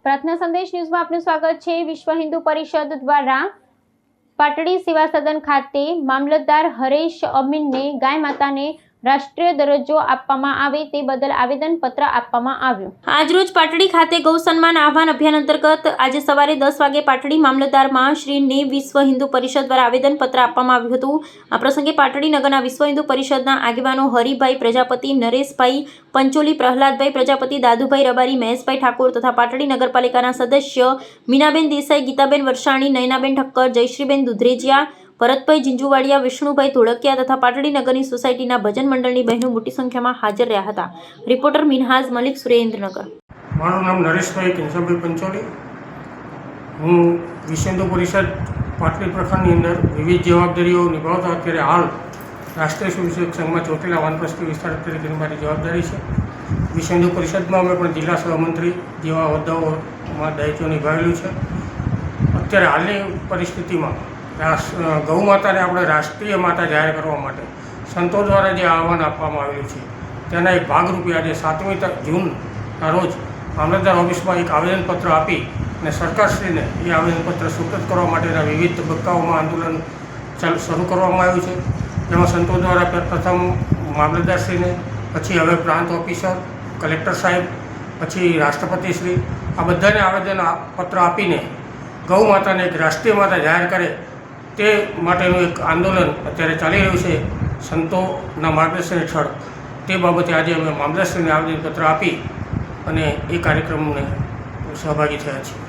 પ્રાર્થના સંદેશ ન્યૂઝમાં આપનું સ્વાગત છે। વિશ્વ હિન્દુ પરિષદ દ્વારા પાટડી સેવા સદન ખાતે મામલતદાર હરેશ અમીનને ગાય માતાને રાષ્ટ્રીય દરજ્જો આપવામાં આવે તે બદલ આવેદનપત્ર આપવામાં આવ્યું। આજરોજ પાટડી ખાતે ગૌ સન્માન આહવાન અભિયાન અંતર્ગત આજે સવારે 10 વાગે પાટડી મામલતદારમાં શ્રીને વિશ્વ હિન્દુ પરિષદ દ્વારા આવેદનપત્ર આપવામાં આવ્યું હતું। આ પ્રસંગે પાટડી નગરના વિશ્વ હિન્દુ પરિષદના આગેવાનો હરિભાઈ પ્રજાપતિ, નરેશભાઈ પંચોલી, પ્રહલાદભાઈ પ્રજાપતિ, દાદુભાઈ રબારી, મહેશભાઈ ઠાકોર તથા પાટડી નગરપાલિકાના સદસ્ય મીનાબેન દેસાઈ, ગીતાબેન વરસાણી, નયનાબેન ઠક્કર, જયશ્રીબેન દુધરેજિયા, ભરતભાઈ જીંજુવાડિયા, વિષ્ણુભાઈ ધોળકિયા તથા પાટડી નગરની સોસાયટીના ભજન મંડળની બહેનો મોટી સંખ્યામાં હાજર રહ્યા હતા। રિપોર્ટર મિનહાજ મલિક, સુરેન્દ્રનગર। મારું નામ નરેશભાઈ કેશવભાઈ પંચોલી। હું વિશ્વ હિન્દુ પરિષદ પાટડી પ્રખંડની અંદર વિવિધ જવાબદારીઓ નિભાવતા અત્યારે હાલ રાષ્ટ્રીય સ્વયંસેવક સંઘમાં ચોટીલા વાનપ્રસ્થી વિસ્તાર તરીકેની મારી જવાબદારી છે। વિશ્વ હિન્દુ પરિષદમાં અમે પણ જિલ્લા સહમંત્રી જેવા હોદ્દાઓમાં દાયિત્વ નિભાવેલું છે। અત્યારે હાલની પરિસ્થિતિમાં ગૌ માતાને આપણે રાષ્ટ્રીય માતા જાહેર કરવા માટે સંતો દ્વારા જે આહવાન આપવામાં આવેલું છે તેના એક ભાગરૂપે આજે 7મી જૂનના રોજ મામલતદાર ઓફિસમાં એક આવેદનપત્ર આપી અને સરકારશ્રીને એ આવેદનપત્ર સુપ્રત કરવા માટેના વિવિધ તબક્કાઓમાં આંદોલન શરૂ કરવામાં આવ્યું છે। જેમાં સંતો દ્વારા પ્રથમ મામલતદારશ્રીને, પછી હવે પ્રાંત ઓફિસર, કલેક્ટર સાહેબ, પછી રાષ્ટ્રપતિશ્રી, આ બધાને આવેદનપત્ર આપીને ગૌ માતાને એક રાષ્ટ્રીય માતા જાહેર કરે તે માટેનું એક આંદોલન અત્યારે ચાલી રહ્યું છે સંતોના માર્ગદર્શન હેઠળ। તે બાબતે આજે અમે મામલતદારશ્રીને આવેદનપત્ર આપી અને એ કાર્યક્રમને સહભાગી થયા છીએ।